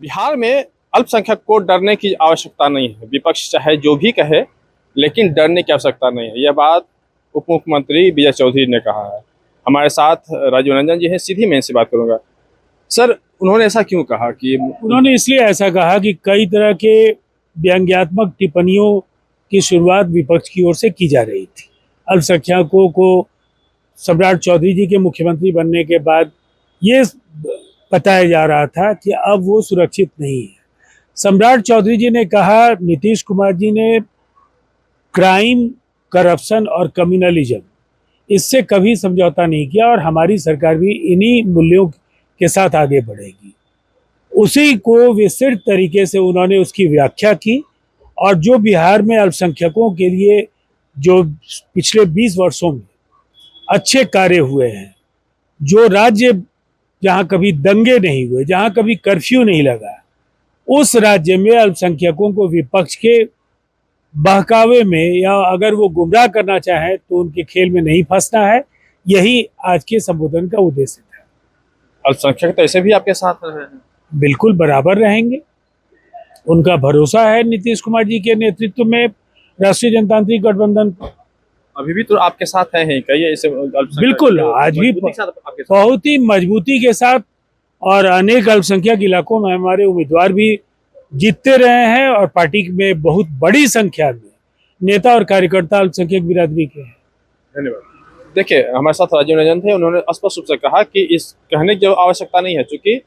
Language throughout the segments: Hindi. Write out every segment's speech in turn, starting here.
बिहार में अल्पसंख्यक को डरने की आवश्यकता नहीं है। विपक्ष चाहे जो भी कहे, लेकिन डरने की आवश्यकता नहीं है। यह बात उप मुख्यमंत्री विजय चौधरी ने कहा है। हमारे साथ राजीव रंजन जी हैं, सीधी मैं इनसे बात करूंगा। सर, उन्होंने ऐसा क्यों कहा कि उन्होंने इसलिए ऐसा कहा कि कई तरह के व्यंग्यात्मक टिप्पणियों की शुरुआत विपक्ष की ओर से की जा रही थी। अल्पसंख्यकों को सम्राट चौधरी जी के मुख्यमंत्री बनने के बाद ये बताया जा रहा था कि अब वो सुरक्षित नहीं है। सम्राट चौधरी जी ने कहा, नीतीश कुमार जी ने क्राइम, करप्शन और कम्युनलिज्म इससे कभी समझौता नहीं किया और हमारी सरकार भी इन्हीं मूल्यों के साथ आगे बढ़ेगी। उसी को विस्तृत तरीके से उन्होंने उसकी व्याख्या की और जो बिहार में अल्पसंख्यकों के लिए जो पिछले 20 वर्षों में अच्छे कार्य हुए हैं, जो राज्य जहां कभी दंगे नहीं हुए, जहां कभी कर्फ्यू नहीं लगा, उस राज्य में अल्पसंख्यकों को विपक्ष के बहकावे में या अगर वो गुमराह करना चाहे तो उनके खेल में नहीं फंसना है। यही आज के संबोधन का उद्देश्य था। अल्पसंख्यक तो ऐसे भी आपके साथ रहे हैं। बिल्कुल बराबर रहेंगे, उनका भरोसा है नीतीश कुमार जी के नेतृत्व में राष्ट्रीय जनतांत्रिक गठबंधन को। अभी भी तो आपके साथ हैं कई ऐसे बिल्कुल, आज भी बहुत ही मजबूती के साथ और अनेक अल्पसंख्यक इलाकों में हमारे उम्मीदवार भी जीतते रहे हैं और पार्टी में बहुत बड़ी संख्या में नेता और कार्यकर्ता अल्पसंख्यक बिरादरी के हैं। धन्यवाद। देखिए, हमारे साथ राजीव रंजन थे। उन्होंने स्पष्ट रूप से कहा कि इस कहने की आवश्यकता नहीं है, क्योंकि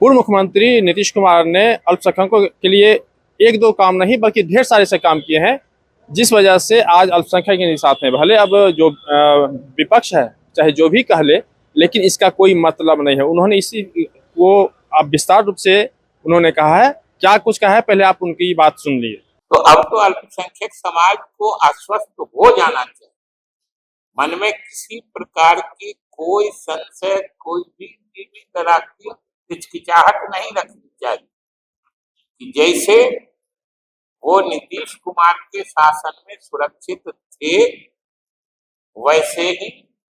पूर्व मुख्यमंत्री नीतीश कुमार ने अल्पसंख्यकों के लिए एक दो काम नहीं बल्कि ढेर सारे से काम किए हैं, जिस वजह से आज अल्पसंख्यक के साथ हैं। भले अब जो विपक्ष है चाहे जो भी कह ले, लेकिन इसका कोई मतलब नहीं है। उन्होंने इसी वो अब विस्तार रूप से उन्होंने कहा है। क्या कुछ कहा है, पहले आप उनकी बात सुन लीजिए। तो अब तो अल्पसंख्यक समाज को आश्वस्त हो जाना चाहिए, मन में किसी प्रकार की कोई संशय, कोई भी तरह की हिचकिचाहट नहीं रखनी चाहिए कि जैसे वो नीतीश कुमार के शासन में सुरक्षित थे, वैसे ही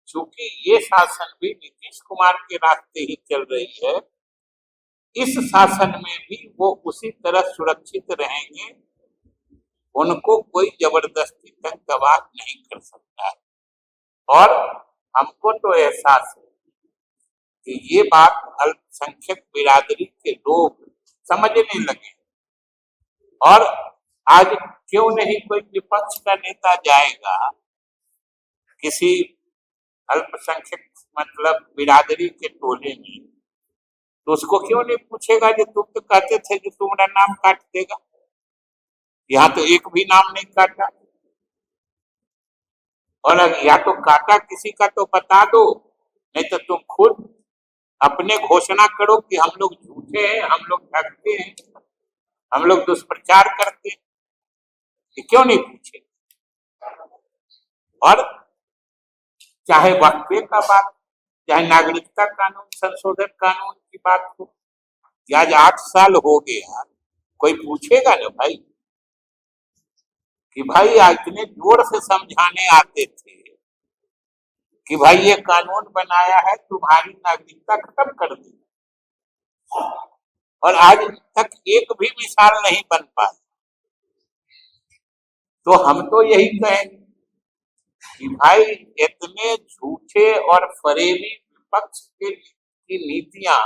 चूंकि ये शासन भी नीतीश कुमार के रास्ते ही चल रही है, इस शासन में भी वो उसी तरह सुरक्षित रहेंगे। उनको कोई जबरदस्ती तक दबाव नहीं कर सकता है। और हमको तो एहसास है कि ये बात अल्पसंख्यक बिरादरी के लोग समझने लगे और आज क्यों नहीं कोई विपक्ष का नेता जाएगा किसी अल्पसंख्यक मतलब बिरादरी के टोले में, तो उसको क्यों नहीं पूछेगा कि तुम तो कहते थे कि तुम्हारा नाम काट देगा, यहाँ तो एक भी नाम नहीं काटा। और या तो काटा किसी का तो बता दो, नहीं तो तुम खुद अपने घोषणा करो कि हम लोग झूठे हैं, हम लोग ठगते हैं, हम लोग दुष्प्रचार करते हैं। ये क्यों नहीं पूछे? और चाहे वक्फे का बात, चाहे नागरिकता कानून संशोधन कानून की बात हो, आज 8 साल हो गया, कोई पूछेगा ना भाई कि भाई इतने जोर से समझाने आते थे कि भाई ये कानून बनाया है तुम्हारी नागरिकता खत्म कर दी, और आज तक एक भी मिसाल नहीं बन पाई। तो हम तो यही कहेंगे कि भाई इतने झूठे और फरेबी विपक्ष की नीतियां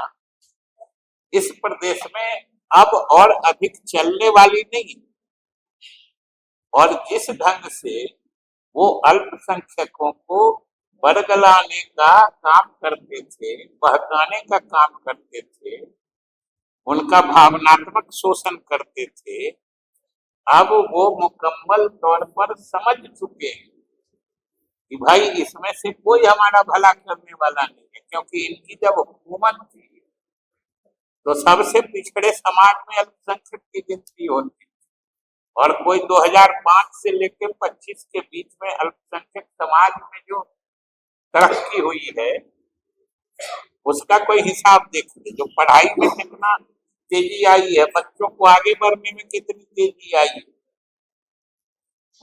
इस प्रदेश में अब और अधिक चलने वाली नहीं। और जिस ढंग से वो अल्पसंख्यकों को बरगलाने का काम करते थे, बहकाने का काम करते थे, उनका भावनात्मक शोषण करते थे, अब वो मुकम्मल तौर पर समझ चुके हैं कि भाई इसमें से कोई हमारा भला करने वाला नहीं है। क्योंकि इनकी जब हुकूमत थी तो सबसे पिछड़े समाज में अल्पसंख्यक की गिनती होती थी, और कोई 2005 से लेकर 25 के बीच में अल्पसंख्यक समाज में जो तरक्की हुई है उसका कोई हिसाब देखिए। जो पढ़ाई में कितना तेजी आई है, बच्चों को आगे बढ़ने में कितनी तेजी आई है,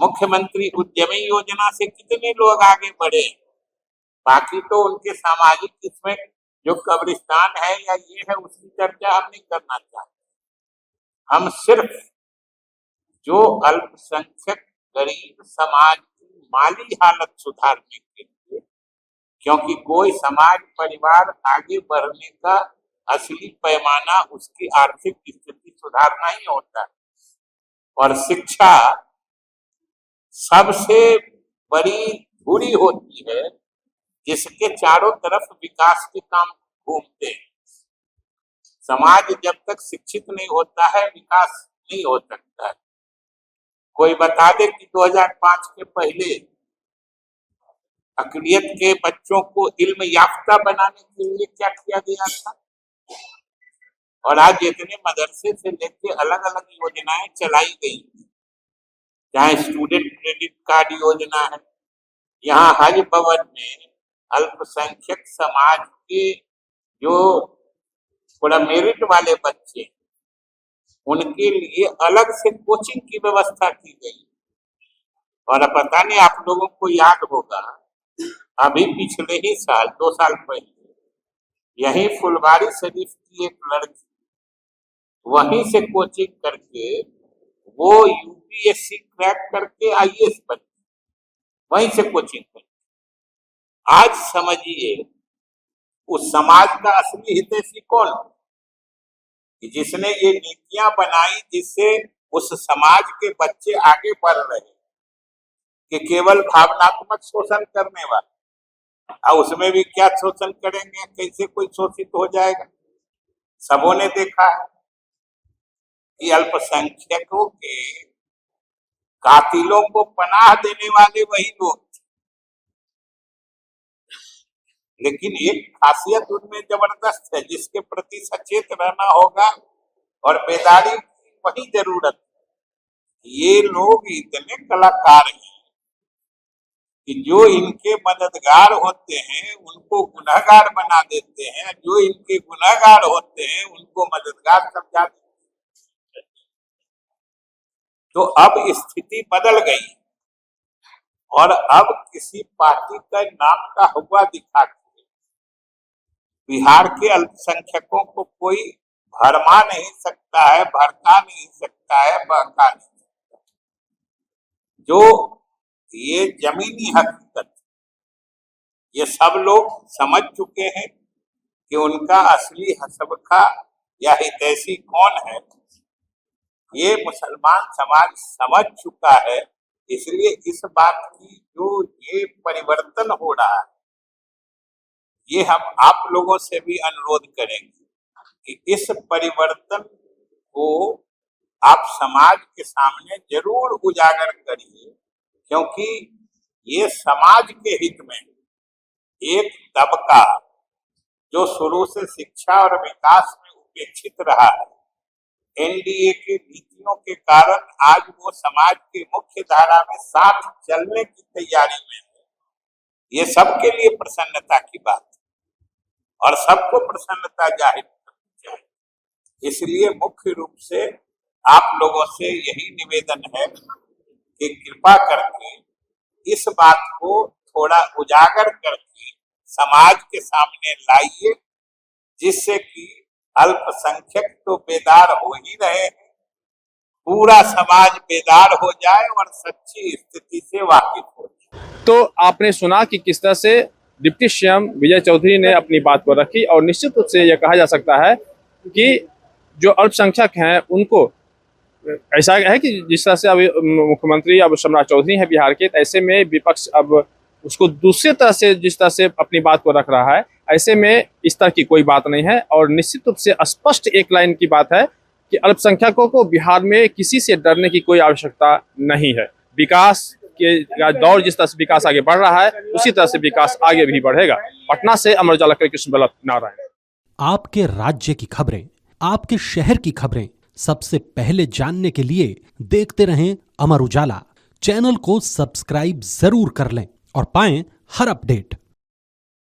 मुख्यमंत्री उद्यमी योजना से कितने लोग आगे बढ़े, बाकी तो उनके सामाजिक इसमें जो कब्रिस्तान है या ये है उसकी चर्चा हम नहीं करना चाहते। हम सिर्फ जो अल्पसंख्यक गरीब समाज की माली हालत सुधारने के लिए, क्योंकि कोई समाज परिवार आगे बढ़ने का असली पैमाना उसकी आर्थिक स्थिति सुधारना ही होता है, और शिक्षा सबसे बड़ी धुरी होती है जिसके चारों तरफ विकास के काम घूमते हैं। समाज जब तक शिक्षित नहीं होता है विकास नहीं हो सकता है। कोई बता दे कि 2005 के पहले अक़लियत के बच्चों को इल्म याफ्ता बनाने के लिए क्या किया गया था, और आज इतने मदरसे से लेके अलग अलग योजनाएं चलाई गई, चाहे स्टूडेंट क्रेडिट कार्ड योजना है, यहाँ हज भवन में अल्पसंख्यक समाज के जो थोड़ा मेरिट वाले बच्चे उनके लिए अलग से कोचिंग की व्यवस्था की गई। और पता नहीं आप लोगों को याद होगा, अभी पिछले ही साल 2 साल पहले यही फुलवारी शरीफ की एक लड़की वहीं से कोचिंग करके वो यूपीएससी क्रैक करके आईएएस बनी, वहीं से कोचिंग करके। आज समझिए उस समाज का असली हितैषी कौन, कि जिसने ये नीतियां बनाई जिससे उस समाज के बच्चे आगे बढ़ रहे हैं, कि केवल भावनात्मक शोषण करने वाले, और उसमें भी क्या शोषण करेंगे, कैसे कोई शोषित हो जाएगा। सबों ने देखा है कि अल्पसंख्यकों के कातिलों को पनाह देने वाले वही लोग थे, लेकिन एक खासियत उनमें जबरदस्त है जिसके प्रति सचेत रहना होगा और बेदारी की वही जरूरत है। ये लोग इतने कलाकार हैं कि जो इनके मददगार होते हैं उनको गुनहगार बना देते हैं, जो इनके गुनहगार होते हैं उनको मददगार समझा देते हैं। तो अब स्थिति बदल गई, और अब किसी पार्टी का नाम का हुआ दिखा के बिहार के अल्पसंख्यकों को कोई भरमा नहीं सकता है, भड़का नहीं सकता है, बहका नहीं सकता। जो ये जमीनी हकीकत ये सब लोग समझ चुके हैं कि उनका असली हसबखा या हितैषी कौन है, ये मुसलमान समाज समझ चुका है। इसलिए इस बात की जो ये परिवर्तन हो रहा है, ये हम आप लोगों से भी अनुरोध करेंगे कि इस परिवर्तन को आप समाज के सामने जरूर उजागर करिए, क्योंकि ये समाज के हित में एक तबका जो शुरू से शिक्षा और विकास में उपेक्षित रहा है, एनडीए के नीतियों के कारण आज वो समाज के मुख्य धारा में साथ चलने की तैयारी में है। ये सबके लिए प्रसन्नता की बात है और सबको प्रसन्नता जाहिर करनी चाहिए। इसलिए मुख्य रूप से आप लोगों से यही निवेदन है कि कृपा करके इस बात को थोड़ा उजागर करके समाज के सामने लाइए, जिससे कि अल्पसंख्यक तो बेदार हो ही रहे हैं, पूरा समाज बेदार हो जाए और सच्ची स्थिति से वाकिफ हो जाए। तो आपने सुना कि किस तरह से डिप्टी सीएम विजय चौधरी ने अपनी बात को रखी, और निश्चित रूप से यह कहा जा सकता है कि जो अल्पसंख्यक हैं उनको ऐसा है कि जिस तरह से अभी मुख्यमंत्री अब सम्राट चौधरी हैं बिहार के, ऐसे में विपक्ष अब उसको दूसरी तरह से जिस तरह से अपनी बात को रख रहा है, ऐसे में इस तरह की कोई बात नहीं है। और निश्चित रूप से स्पष्ट एक लाइन की बात है कि अल्पसंख्यकों को बिहार में किसी से डरने की कोई आवश्यकता नहीं है। विकास के दौर जिस तरह से विकास आगे बढ़ रहा है, उसी तरह से विकास आगे भी बढ़ेगा। पटना से अमर उजाला के कृष्ण बल्लभ नारायण। आपके राज्य की खबरें, आपके शहर की खबरें सबसे पहले जानने के लिए देखते रहें अमर उजाला। चैनल को सब्सक्राइब जरूर कर लें और पाएं हर अपडेट।